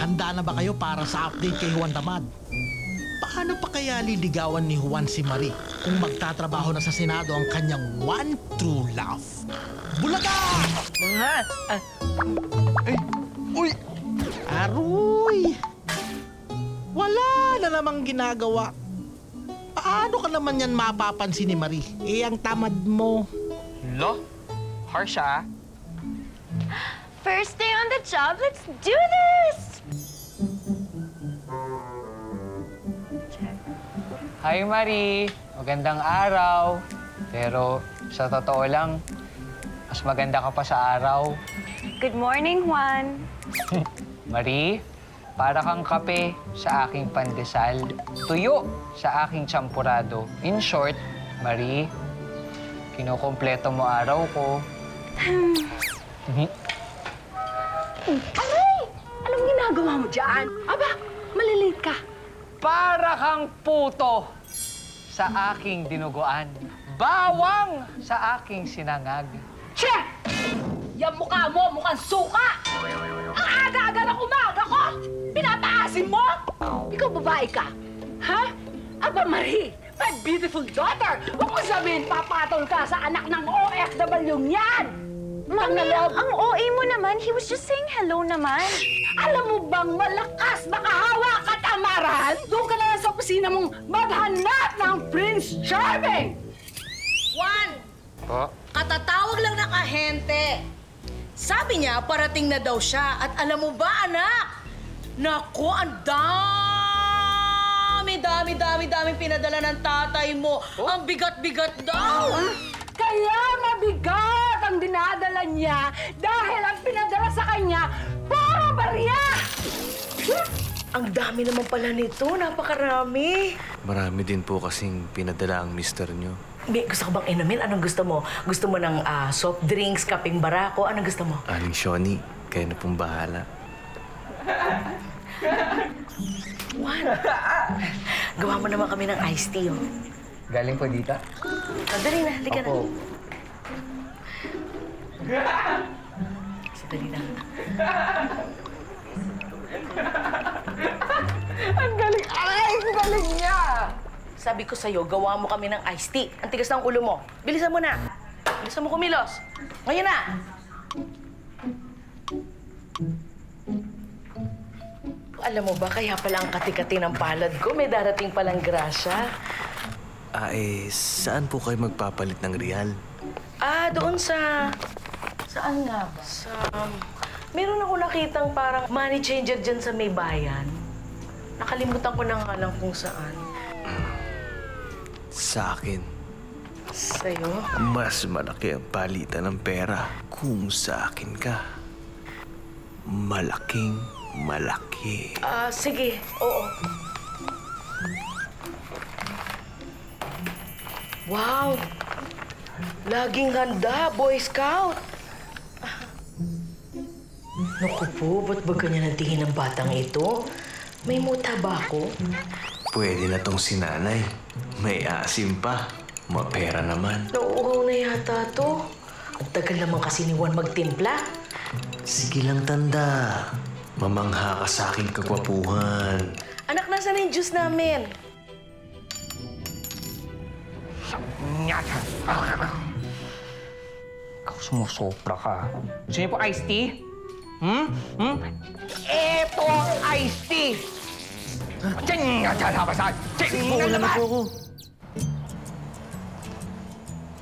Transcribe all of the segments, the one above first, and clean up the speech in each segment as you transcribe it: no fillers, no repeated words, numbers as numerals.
handa na ba kayo para sa update kay Juan Tamad? Paano pa kaya liligawan ni Juan si Marie kung magtatrabaho na sa Senado ang kanyang one true love? Bulaga! Uy! Aroy! Wala na namang ginagawa. Paano ka naman yan mapapansin ni Marie? Ang tamad mo. Lo? Harsh, ah. First day on the job, let's do this! Hi, Marie. Magandang araw. Pero sa totoo lang, mas maganda ka pa sa araw. Good morning, Juan. Marie, para kang kape sa aking pandesal, tuyo sa aking champurado. In short, Marie, kinukumpleto mo araw ko. Aray! Anong ginagawa mo dyan? Aba, malilate ka. Para kang puto sa aking dinuguan. Bawang sa aking sinangag. Che! Yung mukha mo, mukhang suka! Ang aga-aga ng umaga ko! Pinapaasin mo! Ikaw babae ka, ha? Aba, Marie, my beautiful daughter! Huwag mo sabihin papatol ka sa anak ng OFW yan! Mami, ang OA mo naman. He was just saying hello naman. Alam mo bang malakas makahawa ka, Tamaran? Doon ka na lang sa opisina mong maghanap ng Prince Charming! Juan! Po? Katatawag lang ng ahente. Sabi niya, parating na daw siya. At alam mo ba, anak? Naku, ang daming pinadala ng tatay mo. Oh? Ang bigat-bigat daw. Kaya mabigat ang dinadala niya dahil ang pinadala sa kanya, puro barya! Ang dami naman pala nito. Napakarami. Marami din po kasing pinadala ang mister nyo. Gusto ko bang inumin? Anong gusto mo? Gusto mo ng soft drinks, kaping barako? Anong gusto mo? Aling Shoni, kayo na pong bahala. Juan, gawa mo naman kami ng iced tea, oh. Galing po dito? Dali na, halika na. Opo. Dali na. Ang galing! Ay, ang galing niya! Sabi ko sa'yo, gawa mo kami ng iced tea. Ang tigas ng ulo mo. Bilisan mo na. Bilisan mo kumilos. Ngayon na! Alam mo ba, kaya pala ang kati-kati ng palad ko, may darating palang grasya. Saan po kayo magpapalit ng real? Doon sa... Saan nga ba? Meron ako nakitang parang money changer dyan sa may bayan. Nakalimutan ko na nga lang kung saan. Sa akin, Sa'yo? mas malaki ang palitan ng pera kung sa akin ka. Malaking malaki. Sige. Oo. Wow! Laging handa, Boy Scout! Naku po, ba't ba ganyan ang tingin ng batang ito? May muta ba ako? Pwede na tong sinanay. May asim pa. Mapera naman. Nauuhaw na yata to. Ang tagal naman kasi ni Juan magtimpla. Sige lang, tanda. Mamangha ka sa aking kagwapuhan. Anak, nasaan na yung juice namin? Ikaw sumusobra ka. Gusto niyo po iced tea? Eto ang iced tea!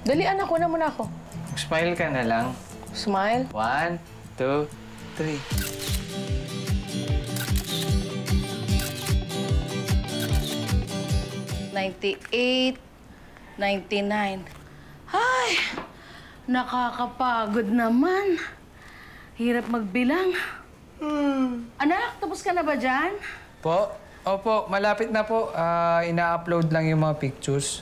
Dali, anak, una muna ako. Smile ka na lang. Smile. 1, 2, 3. 98, 99. Ay, nakakapagod naman. Hirap magbilang. Anak, tapos ka na ba dyan? Po? Opo, malapit na po. Ina-upload lang yung mga pictures.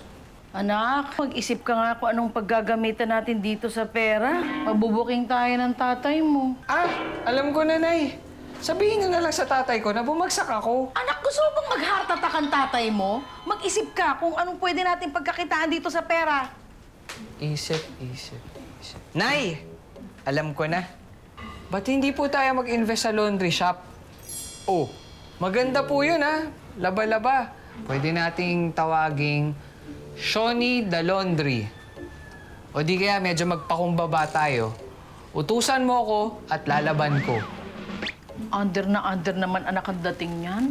Anak, mag-isip ka nga kung anong paggagamitan natin dito sa pera. Mabubuking tayo ng tatay mo. Alam ko na, Nay. Sabihin niyo na lang sa tatay ko na bumagsak ako. Anak, gusto mo bang mag-heart attack ang tatay mo? Mag-isip ka kung anong pwede natin pagkakitaan dito sa pera. Isip. Nay! Alam ko na. Ba't hindi po tayo mag-invest sa laundry shop? Oh, maganda po yun, ha? Laba-laba. Pwede nating tawaging Shoni the Laundry. O di kaya medyo magpakumbaba tayo. Utusan mo ako at lalaban ko. Under na under naman anak ang dating niyan.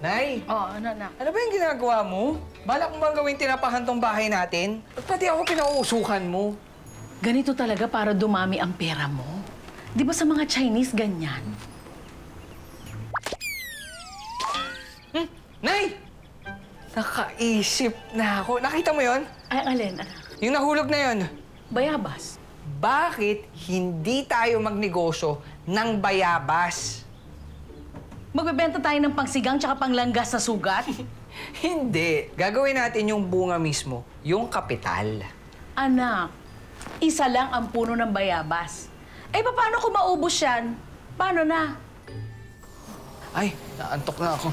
Nay, Oh, anak. ano ba yung ginagawa mo? Balak mo bang gawin tinapahan tong bahay natin? Ba't pati ako pinauusukan mo? Ganito talaga para dumami ang pera mo. Di ba sa mga Chinese ganyan? Nay! Nakaisip na ako. Nakita mo yon? Ay, alin, anak. Yung nahulog na yon. Bayabas. Bakit hindi tayo magnegosyo ng bayabas? Magbebenta tayo ng pangsigang tsaka panglanggas na sugat? Hindi. Gagawin natin yung bunga mismo, yung kapital. Anak, isa lang ang puno ng bayabas. Eh, paano kung maubos yan? Paano na? Ay, naantok na ako.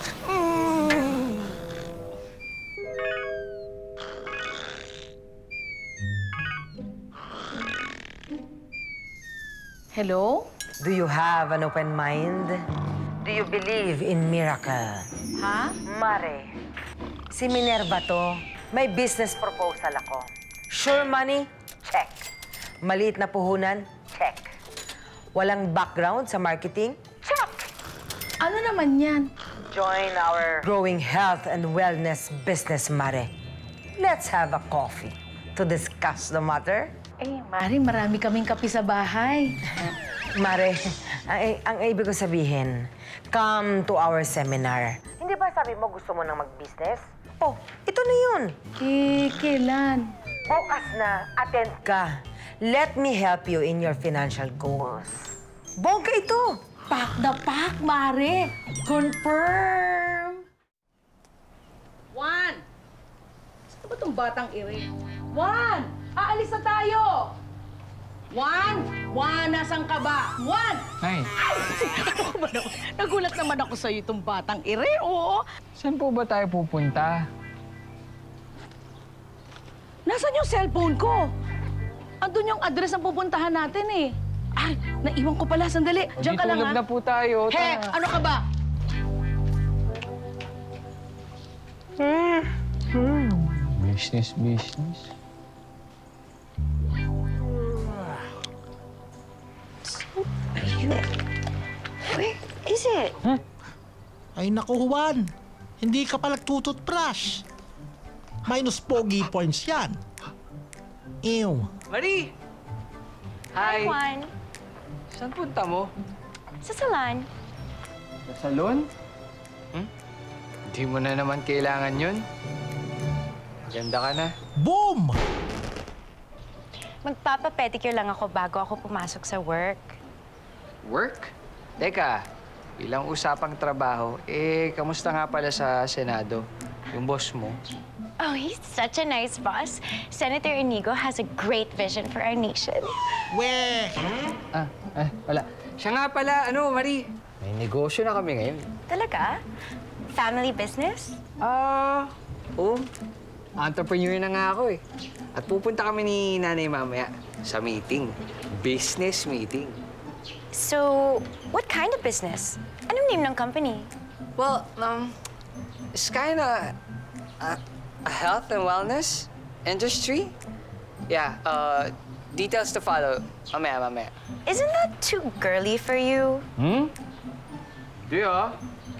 Hello? Do you have an open mind? Do you believe in miracle? Ha? Mare, si Minerva to. May business proposal ako. Sure money? Check. Maliit na puhunan? Check. Walang background sa marketing? Check. Ano naman yan? Join our growing health and wellness business, Mare. Let's have a coffee to discuss the matter. Eh, Mari, marami kaming kape sa bahay. Mare, ang ibig ko sabihin, come to our seminar. Hindi ba sabi mo gusto mo nang mag-business? Oh, ito na yun. Eh, kailan? Bukas na, attend ka. Let me help you in your financial goals. Bongga ito. Pack the pack, Mare. Confirm. Juan! Saan ba itong batang iri? Juan! Aalis na tayo! Juan! Juan, nasan ka ba? Juan! Nay, Nagulat naman ako sa'yo itong batang iri, oo. saan po ba tayo pupunta? Nasaan yung cellphone ko? Andun yung address ng pupuntahan natin eh. Ay, naiwan ko pala. Sandali. Diyan ka lang, Tulog ha? na po tayo. He, Tara. ano ka ba? Business, business. Where is it? Ay naku, Juan. Hindi ka pa nagtututbrush. Minus pogi points yan. Ew. Marie! Hi! Juan. Saan punta mo? Sa salon. Sa salon? Hindi mo na naman kailangan yun. Maganda ka na. Boom! Magpapa-pedicure lang ako bago ako pumasok sa work. Work? Teka, bilang usapang trabaho, kamusta nga pala sa Senado? Yung boss mo? Oh, he's such a nice boss. Senator Inigo has a great vision for our nation. Weh! Wala. Siya nga pala, Marie, may negosyo na kami ngayon. Talaga? Family business? Oo. Entrepreneur na nga ako eh. At pupunta kami ni nanay mamaya sa meeting. Business meeting. So, what kind of business? Anong name ng company? Well, it's kinda a health and wellness industry. Yeah, details to follow. Mamaya. Isn't that too girly for you? Di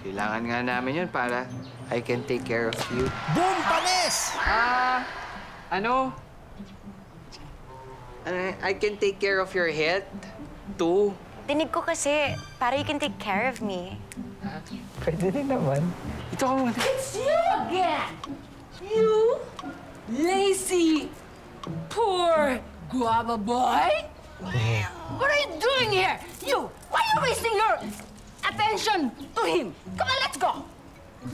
Kailangan nga namin yun para I can take care of you. Boom, panis! I can take care of your health, too. Dinig ko kasi, para you can take care of me. Pwede din naman. Ito ka muna. It's you again! You lazy, poor guava boy! What are you doing here? You! Why are you wasting your attention to him? Come on, let's go!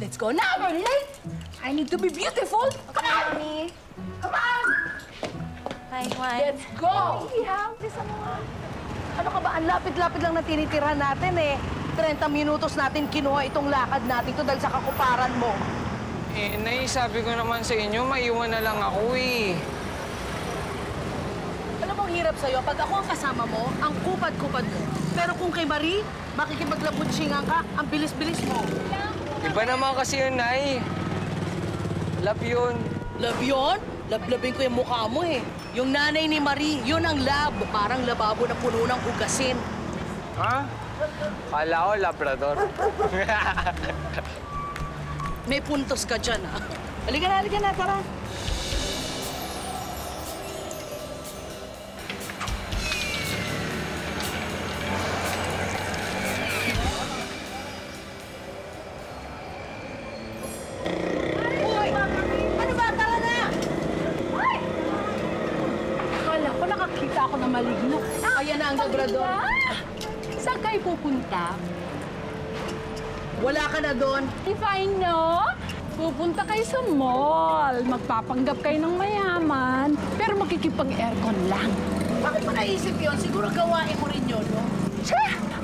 Let's go now, we're late! I need to be beautiful! Come on! Mommy. Come on! Bye, Juan. Let's go! Ano ka ba? Ang lapit-lapit lang na tinitirahan natin eh. 30 minutos natin kinuha itong lakad natin to dahil sa kakuparan mo. Nay, sabi ko naman sa inyo, maiwan na lang ako eh. mahirap sa'yo pag ako ang kasama mo, ang kupad-kupad mo. Pero kung kay Marie, makikipaglabutsingan ka, ang bilis-bilis mo. Iba naman kasi yun, Nay. Love yun. Love yun? Lablabin ko yung mukha mo eh. Yung nanay ni Marie, yun ang lab. Parang lababo na puno ng hugasin. Ha? Kala ko, Labrador. May puntos ka dyan, ha? Halika na, tara. Uy! Ano ba? Tara na! Uy! Akala ko nakakita ako ng maligno. Ayan na ang Labrador. Saan kayo pupunta? Wala ka na doon. If I know, pupunta kayo sa mall. Magpapanggap kayo ng mayaman, pero makikipag-aircon lang. Bakit mo naisip yun? Siguro gawain mo rin yun, no?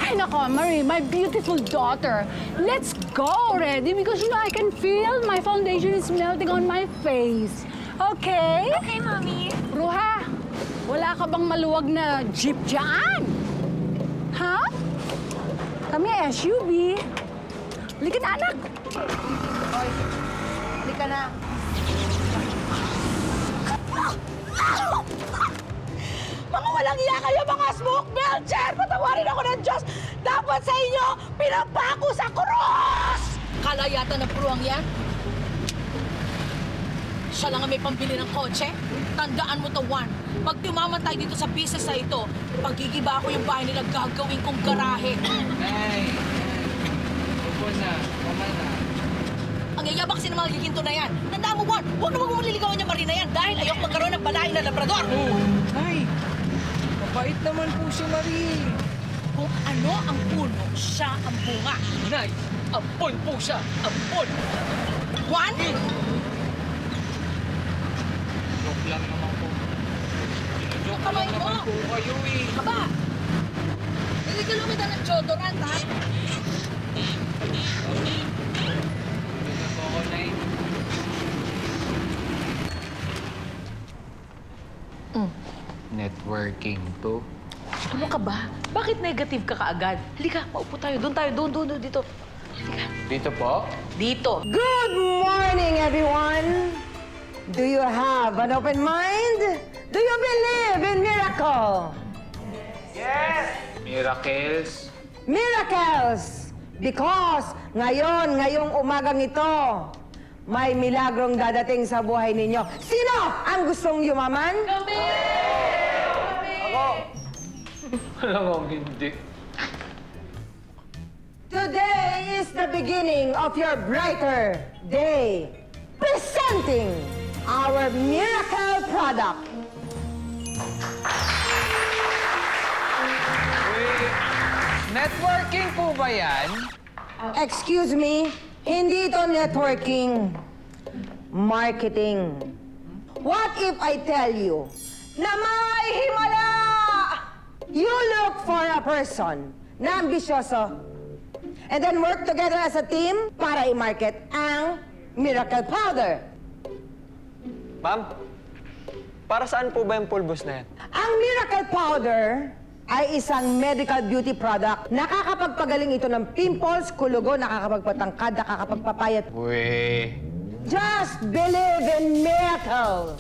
Ay, nako, Marie, my beautiful daughter. Let's go already because, you know, I can feel my foundation is melting on my face. Okay? Okay, Mommy. Ruha, wala ka bang maluwag na jeep dyan? Ha? Kami SUV. Halika na, anak. Halika na. Mga walang iya kayo, mga smoke belcher! Patawarin ako ng Diyos! Dapat sa inyo, pinapako sa krus! Kalayatan ng pruwang yan? Siya lang ang may pambili ng kotse? Tandaan mo to, Juan. Pag tumaman tayo dito sa business na ito, paggigiba ko yung bahay nila, gagawin kong garahe. Nay! Upo na. Tama na. Ang yayabang kasi ng mga giginto na yan. Tandaan mo, Juan, huwag naman maliligawan niya Marina yan dahil ayok magkaroon ng balahin na Labrador. Nay! Mabait naman po si Marie. Kung ano ang puno, siya ang bunga. Nay! Ampon po siya! Ampon! Juan! Joke lang naman po. Joke Kamay lang mo. naman po kayo eh. Aba! Niligalo kita ng deodorant, ha? Dito po ako, Nay. Networking to. Ano ka ba? Bakit negative ka kaagad? Halika, maupo tayo. Doon tayo. Doon, dito. Halika. Dito po? Dito. Good morning, everyone! Do you have an open mind? Do you believe in miracle? Miracles. Miracles! Because ngayong umagang ito, may milagrong dadating sa buhay ninyo. Sino ang gustong yumaman? Alam mo, hindi. Today is the beginning of your brighter day. Presenting our miracle product. Networking po ba yan? Excuse me, hindi ito networking. Marketing. What if I tell you na may himala? You look for a person na ambisyoso and then work together as a team para i-market ang miracle powder. Ma'am, para saan po ba yung pulbos na yan? Ang miracle powder ay isang medical beauty product. Nakakapagpagaling ito ng pimples, kulugo, nakakapagpatangkad, nakakapagpapayat. Uy. Just believe in miracle.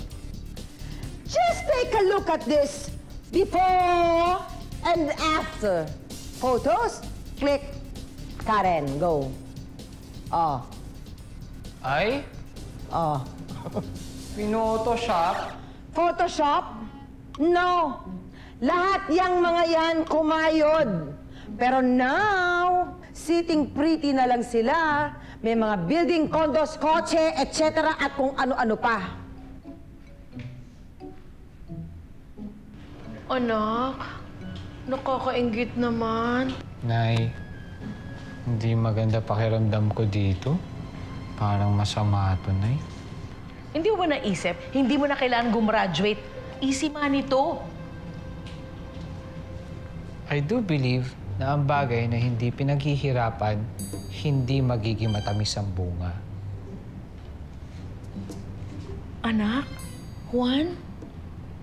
Just take a look at this before and after. Photos, click. Karen, go. Oh, Ay? oh. Pinotoshop? Photoshop? No. Lahat yang mga yan kumayod. Pero now, sitting pretty na lang sila. May mga building, condos, kotse, etc. at kung ano-ano pa. Anak, nakakaingit naman. Nay, hindi maganda pakiramdam ko dito. Parang masama ito, Nay. Hindi mo ba naisip? Hindi mo na kailangan gumraduate. Easy money to. I do believe na ang bagay na hindi pinaghihirapan, hindi magiging matamis ang bunga. Anak, Juan,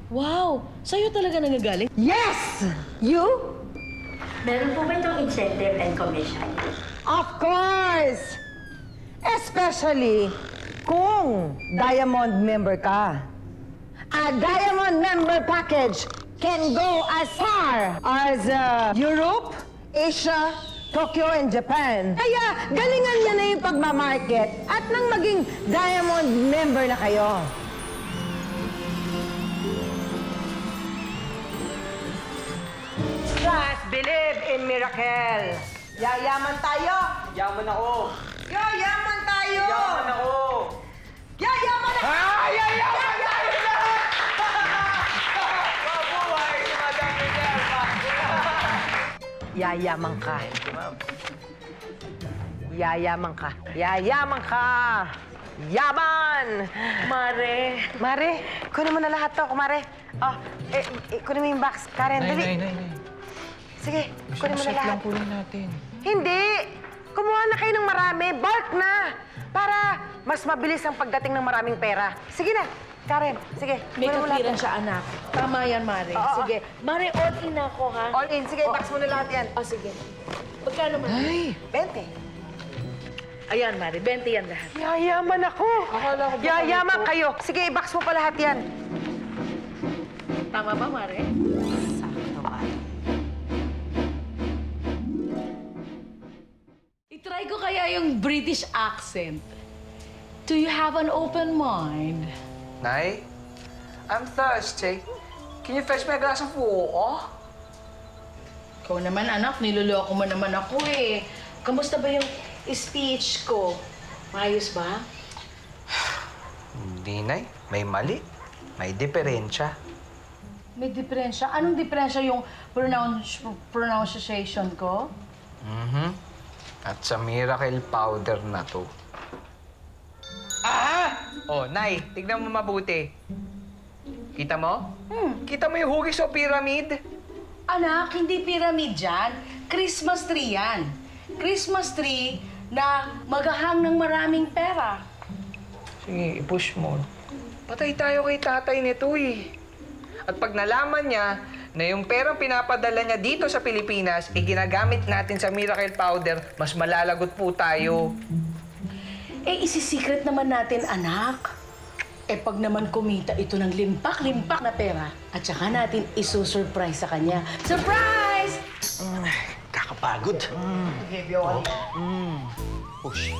Wow! Sa'yo talaga nagagaling? Yes! You? Meron po ba itong incentive and commission? Of course! Especially kung Diamond member ka. A Diamond member package can go as far as Europe, Asia, Tokyo, and Japan. Kaya galingan niyo na yung pagmamarket at nang maging Diamond member na kayo. Just believe in miracle. Yayaman tayo. Yaman ako! Yayaman tayo. Yaman ako! Yayaman na. Yayaman tayo lahat! Mabuhay si Madam Minerva! Yayaman ka. Yayaman ka. Yayaman ka. Yaman! Mare. Mare, kunin mo na lahat to, kumare. Oh, kunin mo yung box. Karen, dali. Nay. Sige, kunin mo na lahat. lang kunin natin. Hindi! Kumuha na kayo ng marami. Bulk na! Para mas mabilis ang pagdating ng maraming pera. Sige na, Karen. Sige, May kunin mo lahat. katwiran siya, anak. Tama yan, Mare. Oo. Sige. Mare, all in ako, ha? All in. Sige, box mo na lahat yan. Oh, sige. Pagkano, Mare? Ay! 20. Ayan, Mare. 20 yan lahat. Yayaman ako. Akala ko ba Yayaman kayo. Sige, i-box mo pa lahat yan. Tama ba, Mare? Sakto, Mare. I-try ko kaya yung British accent. Do you have an open mind? Nay, I'm thirsty. Can you fetch me a glass of water? Ikaw naman, anak. Niloloko mo naman ako, eh. Kamusta ba yung speech ko? Maayos ba? Hindi, Nay. May mali. May diferensya. May diferensya? Anong diferensya yung pronunciation ko? At sa miracle powder na to. Oh, Nay, tignan mo mabuti. Kita mo? Kita mo yung hugis o pyramid? Anak, hindi pyramid yan. Christmas tree yan. Christmas tree na maghahang ng maraming pera. Sige, i-push mo. Patay tayo kay tatay nito eh. At pag nalaman niya na yung perang pinapadala niya dito sa Pilipinas, ginagamit natin sa miracle powder, mas malalagot po tayo. Eh, isi-secret naman natin, anak. Eh, pag naman kumita ito ng limpak-limpak na pera, at saka natin isusurprise sa kanya. Surprise! Kakapagod. Push.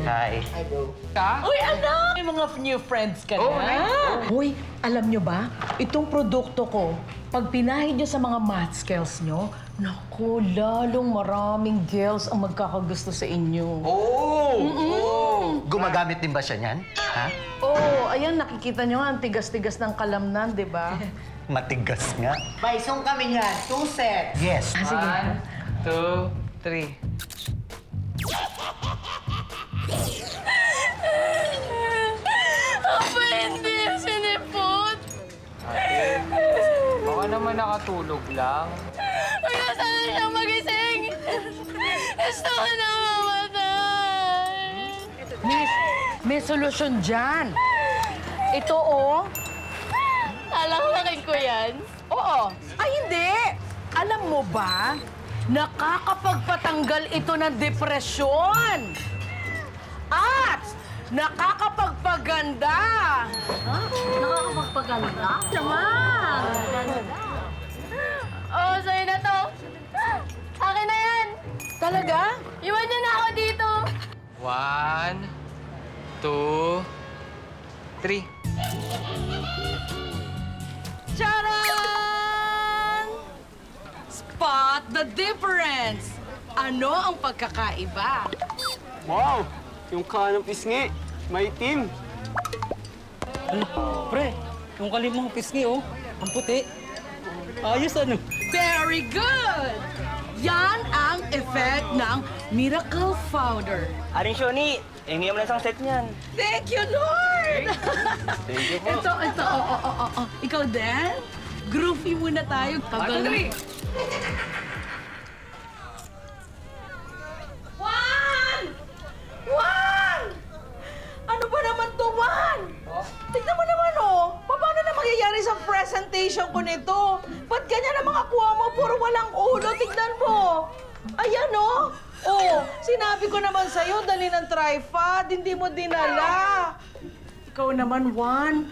Hi. Uy, anak! May mga new friends ka na. Uy, alam nyo ba? Itong produkto ko, pag pinahid nyo sa mga math skills nyo, naku, lalong maraming girls ang magkakagusto sa inyo. Gumagamit din ba siya niyan? Ha? Oo, ayan, nakikita nyo nga, ang tigas-tigas ng kalamnan, di ba? Matigas nga. Paisong kami niyan. 2 sets. Yes. Sige. 1, 2, 3. Apa hindi sinipot? Baka naman nakatulog lang. Huwag na sana siya magising. Gusto ko na mamatay. Miss, may solusyon dyan. Ito, oh. Alalakin ko yan. Oo. Ay, hindi. Alam mo ba, nakakapagpatanggal ito ng depresyon. At nakakapagpaganda. Nakakapagpaganda? Naman. Oo, sa'yo na to. Akin na yan. Talaga? Iwan niyo na ako dito. 1, 2, 3. Charan! Spot the difference. Ano ang pagkakaiba? Wow! Yung kanang pisngi, may team. Pre, yung kalimang pisngi, oh. Ang puti. Ayos, ano? Very good! Yan ang effect ng Miracle Powder. Aring Shoni, hindi mo na isang set niyan. Thank you, Lord! Thank you po. Ito, Ikaw din? Groovy muna tayo. Tagal na. Juan! Ano ba naman to, Juan? Tignan mo naman, oh. walang ulo. Tignan mo. Ayan, oh. Oh, sinabi ko naman sa'yo, dali ng tripod. Hindi mo dinala. Ikaw naman, Juan.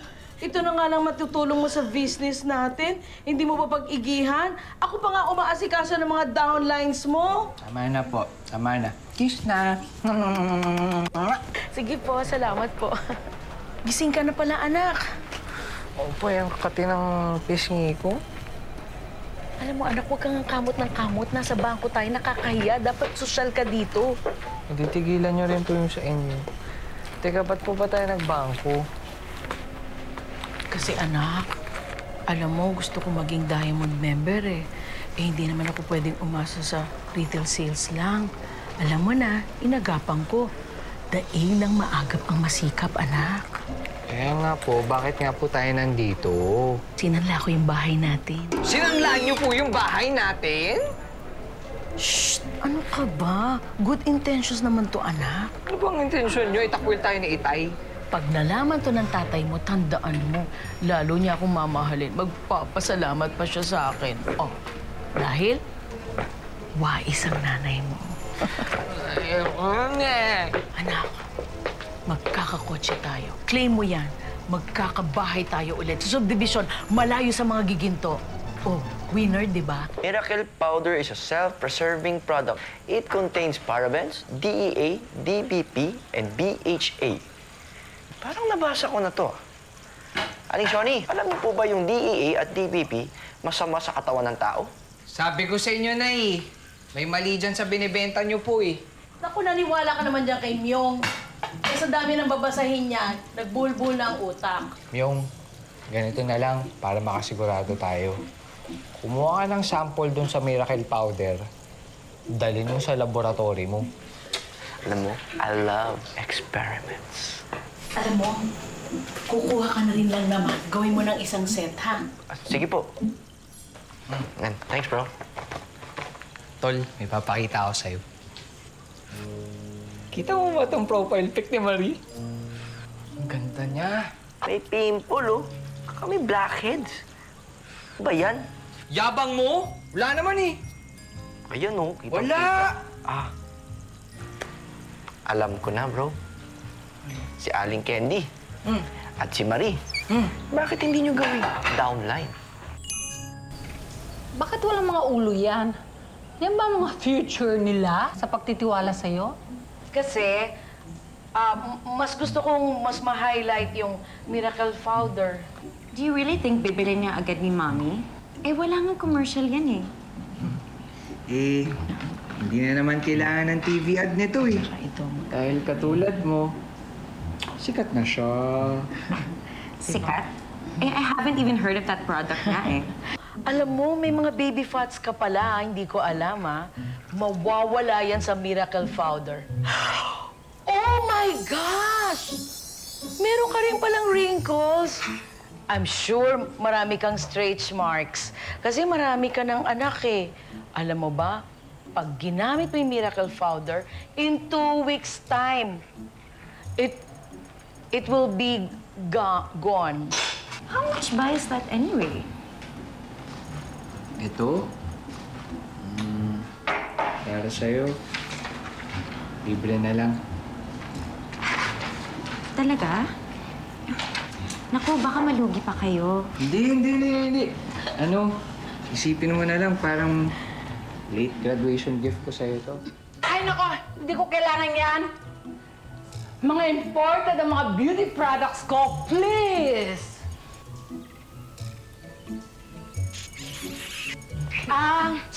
Ito na nga lang matutulong mo sa business natin. Hindi mo pa pag-igihan. Ako pa nga umaasikaso ng mga downlines mo. Tama na po. Tama na. Kiss na. Sige po, salamat po. Gising ka na pala, anak. Opo, yung kati ng pisngi ko. Alam mo, anak, huwag kang kamot ng kamot. Nasa bangko tayo, nakakahiya. Dapat sosyal ka dito. Hindi tigilan nyo rin po yung sa inyo. Teka, ba't po ba tayo nagbangko? Kasi anak, alam mo, gusto ko maging diamond member eh. Eh, hindi naman ako pwedeng umasa sa retail sales lang. Alam mo na, inagapang ko. Daing ng maagap ang masikap, anak. Kaya nga po, bakit nga po tayo nandito? Sinanla ko yung bahay natin. Sinanlaan niyo po yung bahay natin? Shh! Ano ka ba? Good intentions naman to, anak. Ano bang intensyon niyo? Itakwil tayo ni Itay. Pag nalaman to ng tatay mo, tandaan mo, lalo niya akong mamahalin. Magpapasalamat pa siya sa akin. Oh, dahil wais ang nanay mo. Anak, magkakakotse tayo. Claim mo yan. Magkakabahay tayo ulit. Subdivision, malayo sa mga giginto. Oh, winner, di ba? Miracle Powder is a self-preserving product. It contains parabens, DEA, DBP, and BHA. Parang nabasa ko na to. Aling Shoni, alam niyo po ba yung DEA at DBP masama sa katawan ng tao? Sabi ko sa inyo na eh. May mali dyan sa binibenta niyo po eh. Naku, naniwala ka naman dyan kay Myong. Eh, sa dami ng babasahin niyan, nagbulbul na ang utak. Myong, ganito na lang para makasigurado tayo. Kumuha ka ng sample dun sa Miracle Powder. Dalhin mo sa laboratory mo. Alam mo, I love experiments. Alam mo, kukuha ka na rin lang naman. Gawin mo ng isang set, ha? Sige po. Thanks, bro. Tol, may papakita ako sa'yo. Kita mo ba itong profile pic ni Marie? Ang ganda niya. May pimple, oh. Kami blackheads. Ano ba yan? Yabang mo? Wala naman eh. Ayan, oh. Wala! Ah. Alam ko na, bro. Si Aling Candy. At si Marie. Bakit hindi nyo gawin downline? Bakit walang mga ulo yan? Yan ba mga future nila sa pagtitiwala sa'yo? Kasi, mas gusto kong mas ma-highlight yung Miracle Powder. Do you really think bibili niya agad ni Mommy? Eh, wala nga commercial yan eh. Eh, hindi na naman kailangan ng TV ad nito eh. Dahil katulad mo, sikat na siya. Sikat? Eh, I haven't even heard of that product nga eh. Alam mo, may mga baby fats ka pala, hindi ko alam, ha? Mawawala yan sa Miracle Powder. Oh my gosh! Meron ka rin palang wrinkles. I'm sure marami kang stretch marks. Kasi marami ka ng anak, eh. Alam mo ba, pag ginamit mo yung Miracle Powder, in 2 weeks' time, it will be gone. How much ba is that anyway? Ito? Para sa'yo. Libre na lang. Talaga? Naku, baka malugi pa kayo. Hindi. Ano, isipin mo na lang, parang late graduation gift ko sa'yo to. Ay, nako! Hindi ko kailangan yan! Mga imported ang mga beauty products ko, please!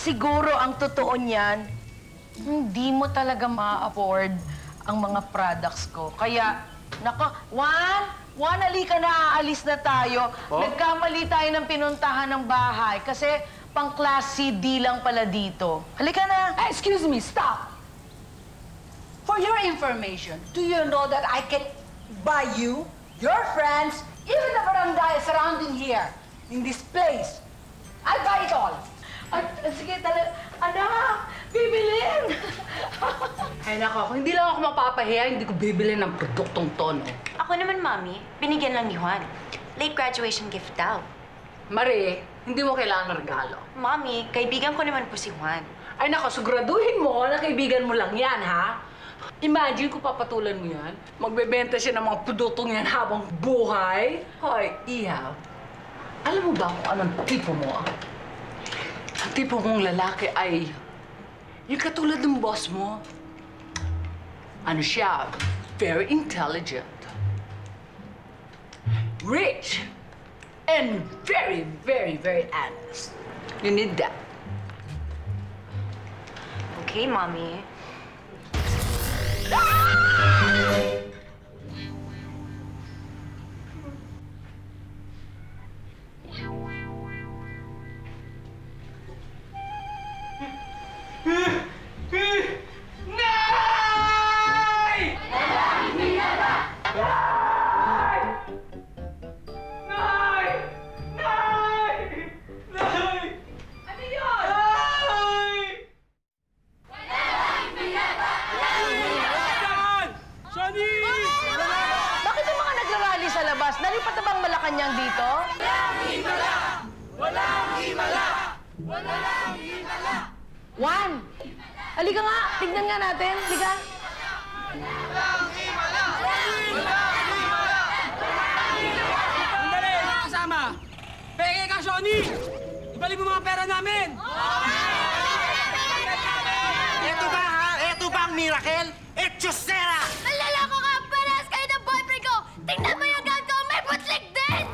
Siguro ang totoo niyan, hindi mo talaga ma-afford ang mga products ko. Kaya, nako, Juan, halika na, aalis na tayo. Oh? Nagkamali tayo ng pinuntahan ng bahay kasi pang-class CD lang pala dito. Halika na. Excuse me, stop! For your information, do you know that I can buy you, your friends, even the barangay surrounding here, in this place? I buy it all. Sige, anak, bibilin! Ay, nako, kung hindi lang ako mapapahiya, hindi ko bibili ng produktong to, no? Ako naman, Mommy, binigyan lang ni Juan. Late graduation gift daw. Marie, Hindi mo kailangan ng regalo. Mommy, kaibigan ko naman po si Juan. Ay nako, siguraduhin mo na kaibigan mo lang yan, ha? Imagine kung papatulan mo yan. Magbebenta siya ng mga produktong yan habang buhay. Hoy, Ihaw. Alam mo ba kung anong tipo mo? Ang tipo mong lalaki ay yung katulad ng boss mo. Ano siya? Very intelligent. Rich. And very, very, very honest. You need that. Okay, Mommy. Bakit yung mga nagrarally sa labas? Nalipat na bang Malacanang dito? Walang himala! Walang himala! Walang himala! Juan! Halika nga, tignan nga natin. Halika. Walang himala! Walang himala! Sandali, mga kasama! Peke ka, Shoni! Ibalik mo mga pera namin! Eto ba, ha? Eto ba ang miracle? Etchosera! Nalalako ka! Parehas kayo ng boyfriend ko! Tingnan mo yung gag ko! May butlik din!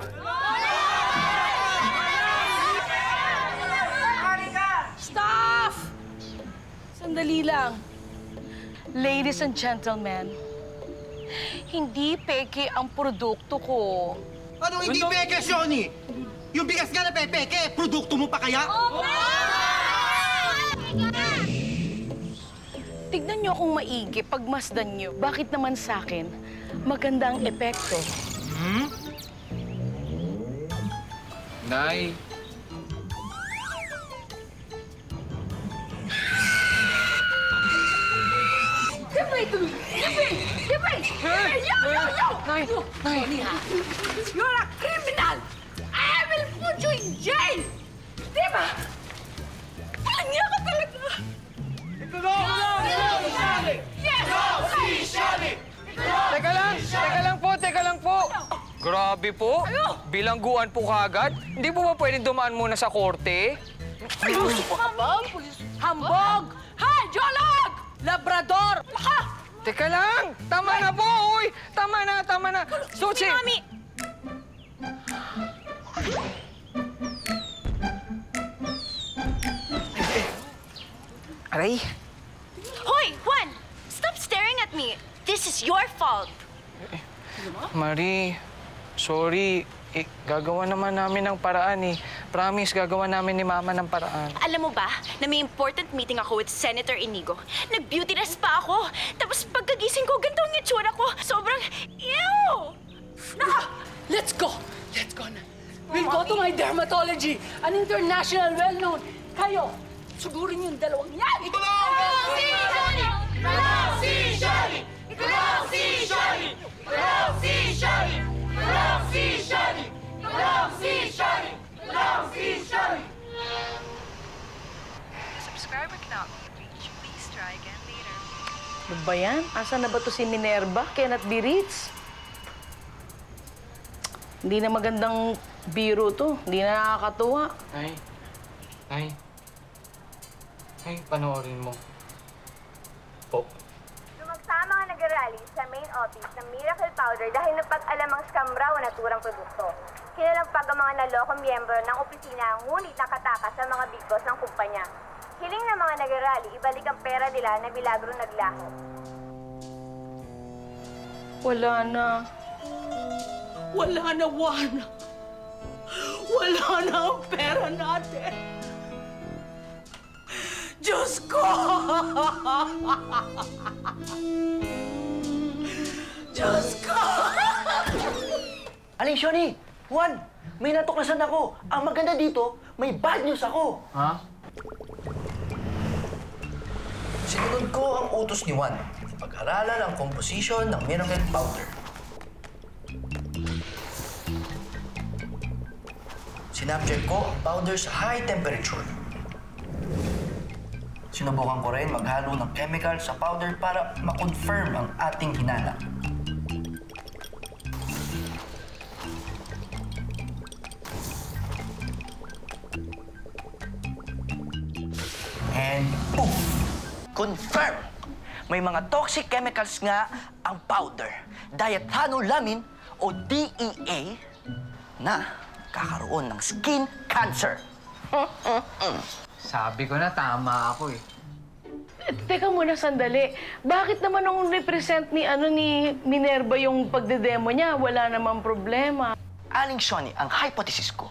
Stop! Sandali lang. Ladies and gentlemen, hindi peke ang produkto ko. Anong hindi peke, Shoni? Yung bigas nga na peke, produkto mo pa kaya? Tignan niyo akong maigi, pagmasdan niyo. Bakit naman sa akin, maganda ang epekto? Nay. Nay! You're a criminal! I will put you in jail! Di ba? Walang niya ka talaga! Teka lang po. Grabe po. Bilangguan po kagad. Hindi po ba pwedeng dumaan muna sa korte? Hambog! Hambog! Hay! Jolog! Labrador! Laka! Teka lang! Tama na po! Uy! Tama na! Suchi! Mami! Aray! Hoy, Juan! Stop staring at me! This is your fault! Marie, sorry. Gagawa naman namin ng paraan eh. Promise, gagawa namin ni Mama ng paraan. Alam mo ba na may important meeting ako with Senator Inigo? Nag-beauty rest pa ako. Tapos pagkagising ko, ganito ang itsura ko. Sobrang, ew! Naka! Let's go! Let's go na. We'll go to my dermatology. An international well-known. Kayo, sugurin yung dalawang yan. Tulong si Shoni! Tulong si Shoni! Tulong si Shoni! Tulong si Shoni! Tulong si Shoni! Tulong si Shoni! Tulong si Shoni! Subscriber cannot be reached. Please try again later. Ano ba yan? Asa na ba to si Minerva? Cannot be reached. Hindi na magandang biro to. Hindi na nakakatuwa. Ay, panoorin mo. Po. Dumagsa ang mga nag-rally sa main office ng Miracle Powder dahil napag-alamang scam raw ang naturang produkto. Kinalampag ang mga nalokong miyembro ng opisina, ngunit nakatakas sa mga big boss ng kumpanya. Hiling ng mga nag-rally, ibalik ang pera nila na milagro naglaho. Wala na. Wala na, Juan. Wala na ang pera natin. Diyos ko! Diyos ko! Aling Shoni, Juan, may natuklasan ako. Ang maganda dito, may bad news ako. Ha? Sinunod ko ang utos ni Juan. Pag-aralan ang komposisyon ng Miracle Powder. Sinabject ko ang powder sa high temperature. Sinubukan ko rin maghalo ng chemical sa powder para ma-confirm ang ating hinala. And boom! Confirm! May mga toxic chemicals nga ang powder, diethanolamine o DEA, na kakaroon ng skin cancer. Sabi ko na tama ako eh. Teka muna sandali. Bakit naman nung represent ni Minerva yung pagdedemo niya, wala namang problema? Aling Shoni, ang hypothesis ko,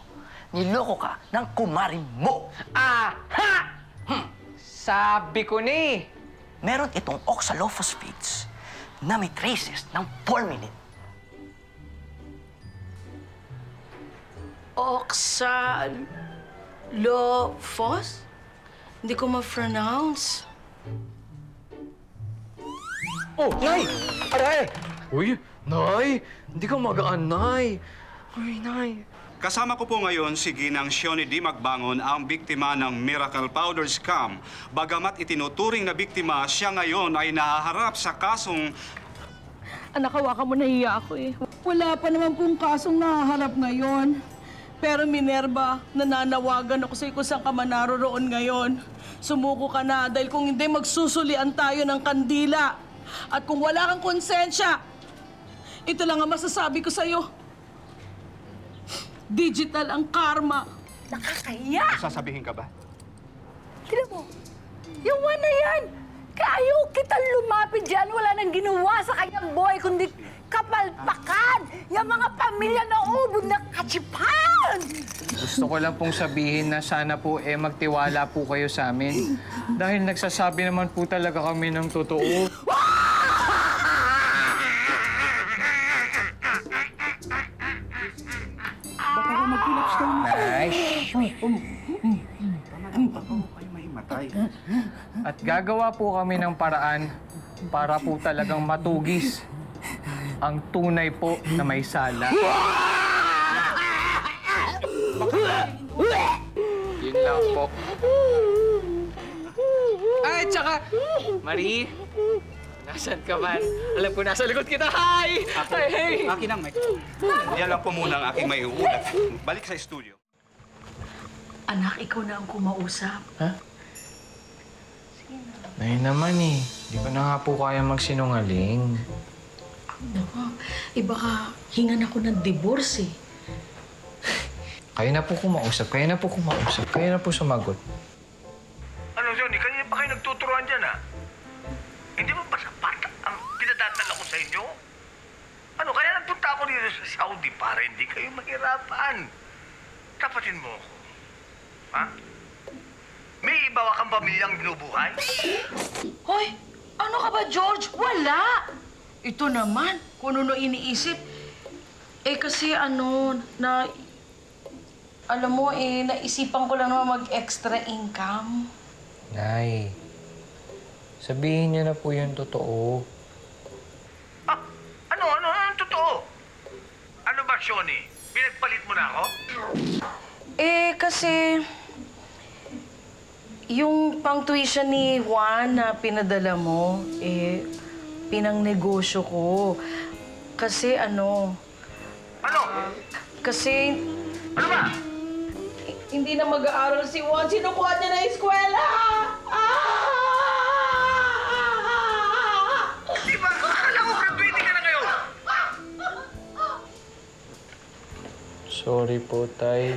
niloko ka ng kumarin mo. Aha! Sabi ko na eh. Meron itong oxalophosphates na may traces ng formalin. Oxalophos? Hindi ko ma-pronounce. Oh, Nay! Aray! Uy, Nay! Hindi ka magaan, Nay. Uy, Nay. Kasama ko po ngayon si Ginang Shoni D. Magbangon, ang biktima ng Miracle Powder Scam. Bagamat itinuturing na biktima, siya ngayon ay nahaharap sa kasong... Anak, hawakan mo, nahiya ako eh. Wala pa naman pong kasong nahaharap ngayon. Pero Minerva, nananawagan ako sa kung saan ka man naroroon ngayon. Sumuko ka na dahil kung hindi magsusulian tayo ng kandila. At kung wala kang konsensya, ito lang ang masasabi ko sa'yo. Digital ang karma. Nakakahiya! Sasabihin ka ba? Tignan mo, yung one na yan, kayo kitang lumapit dyan, wala nang ginawa sa kanyang boy, kundi kapalpakan! Yung mga pamilya na ubod na katsipan! Gusto ko lang pong sabihin na sana po magtiwala po kayo sa amin. Dahil nagsasabi naman po talaga kami ng totoo. Nice. At gagawa po kami ng paraan para po talagang matugis ang tunay po na may sala. Yun lang po. Ay, tsaka, Marie, nasan ka man? Alam ko, nasa likod kita. Hi! Hey! Akin ang mic. Yan lang po muna ang aking may uulat. Balik sa studio. Anak, ikaw na ang kumausap. Ha? Nay naman eh. Di ko na nga po kaya magsinungaling. Naku, baka hingan ako ng divorce eh. Kayo na po kumausap. Kayo na po kumausap. Kayo na po sumagot. Ano, Johnny? Kanina pa kayo nagtuturuan dyan, ha? Hindi mo ba sapat ang pinadadala ko sa inyo? Ano, kaya nagpunta ako dito sa Saudi para hindi kayo mahirapan. Tapatin mo ako. Ha? May iba kang pamilyang binubuhay? Hoy! Ano ka ba, George? Wala! Ito naman, kung ano iniisip. Kasi alam mo, naisipan ko lang naman mag-extra income. Nay, sabihin niyo na po yung totoo. Ano ang totoo? Ano ba, Shoni? Pinagpalit mo na ako? Kasi... yung pang-tuition ni Juan na pinadala mo, pinang-negosyo ko. Kasi Ano? Kasi... Ano ba? Hindi na mag-aaral si Juan. Sinukuha niya na eskwela! Di ba? Akala ko graduating ka na ngayon! Sorry po, Tay.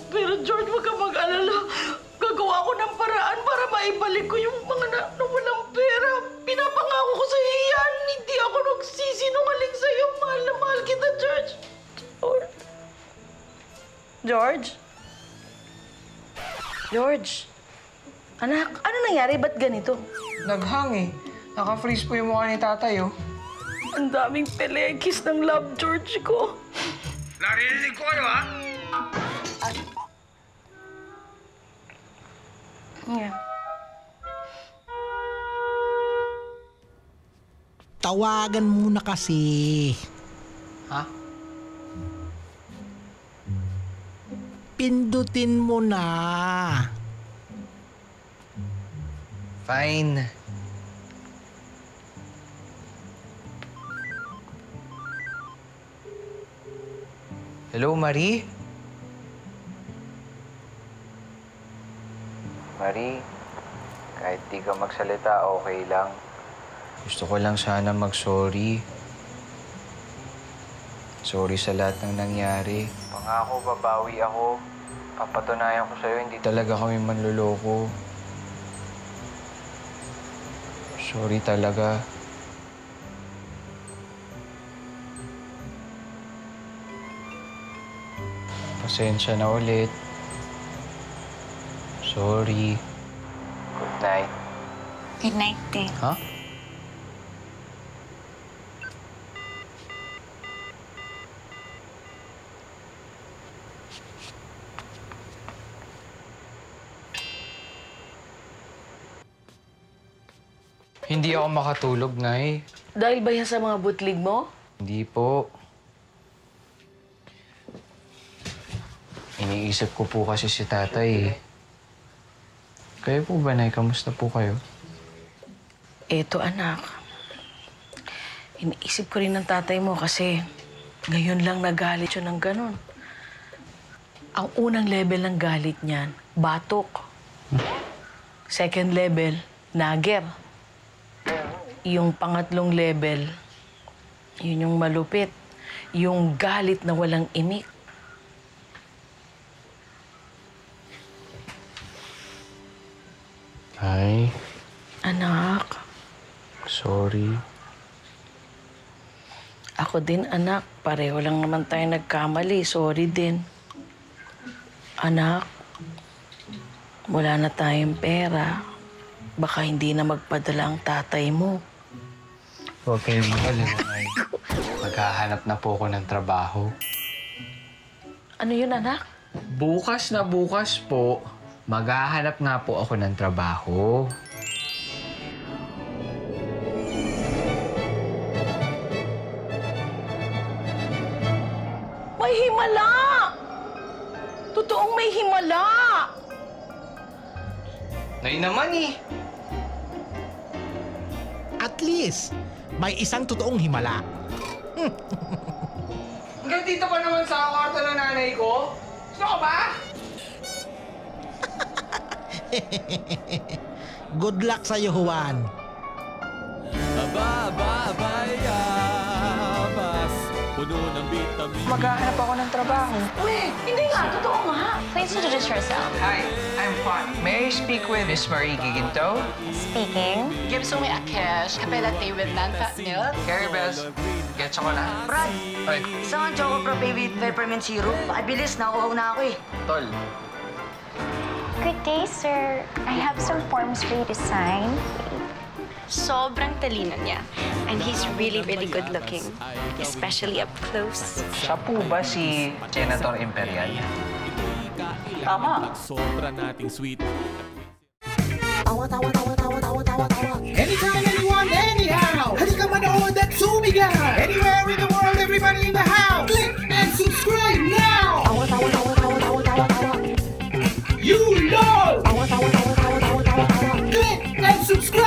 Pero George, wag ka mag-alala. Gagawa ko ng paraan para maibalik ko yung mga nawalang pera. Pinapangako ko sa iyan. Hindi ako nagsisinungaling sa iyo. Mahal na mahal kita, George. George? George? Anak, ano nangyari? Ba't ganito? Naghang eh. Naka-freeze po yung mukha ni tatay, oh. Ang daming pelekis ng love, George ko. Narinig ko kayo, ha? Yeah. Tawagan muna kasi. Ha? Pindutin mo na. Fine. Hello, Marie? Marie, kahit di ka magsalita, okay lang. Gusto ko lang sana mag-sorry. Sorry sa lahat ng nangyari. Pangako, babawi ako. Papatunayan ko sa'yo, hindi talaga kami manluloko. Sorry talaga. Pasensya na ulit. Sorry. Good night. Good night, din. Ha? Hindi ako makatulog, Nay. Dahil ba yan sa mga butlig mo? Hindi po. Iniisip ko po kasi si tatay. Kayo po ba, Nay? Kamusta po kayo? Eto, anak. Iniisip ko rin ng tatay mo kasi ngayon lang nagalit siya ng ganun. Ang unang level ng galit niyan, batok. Second level, nager. Yung pangatlong level, yun yung malupit. Yung galit na walang imik. Ay, Anak, sorry. ako din, anak. Pareho lang naman tayo nagkamali. Sorry din. Anak, wala na tayong pera. Baka hindi na magpadala ang tatay mo. Huwag kayong mag-alala, Nay. Maghahanap na po ako ng trabaho. Ano yun, anak? Bukas na bukas po, maghahanap na po ako ng trabaho. May himala! Totoong may himala! Nay naman eh! At least, may isang totoong himala. Hanggang dito pa naman sa kwarto ng nanay ko? Gusto ka ba? Good luck sa'yo, Juan. Maghahanap ako ng trabaho. Uy, hindi nga. Totoo nga. Please introduce yourself. Hi, I'm Juan. May I speak with Miss Marie Giginto? Speaking. Gives me a cash, kapelati with non-fat milk. Carrie Bells, get chocolate. Brad, Ay, isang Choco Frappe with peppermint syrup. Pabilis, nauuhaw na ako eh. tol. Good day, sir. I have some forms for you to sign. Sobrang talino niya. And he's really, really good looking. Especially up close. Siya po ba si Senator Imperial? Tama. Sobra nating sweet. Anytime, anyone, anyhow. Halika manood at sumigaw. Anywhere in the world, everybody in the house. Click and subscribe now. You know. Click and subscribe.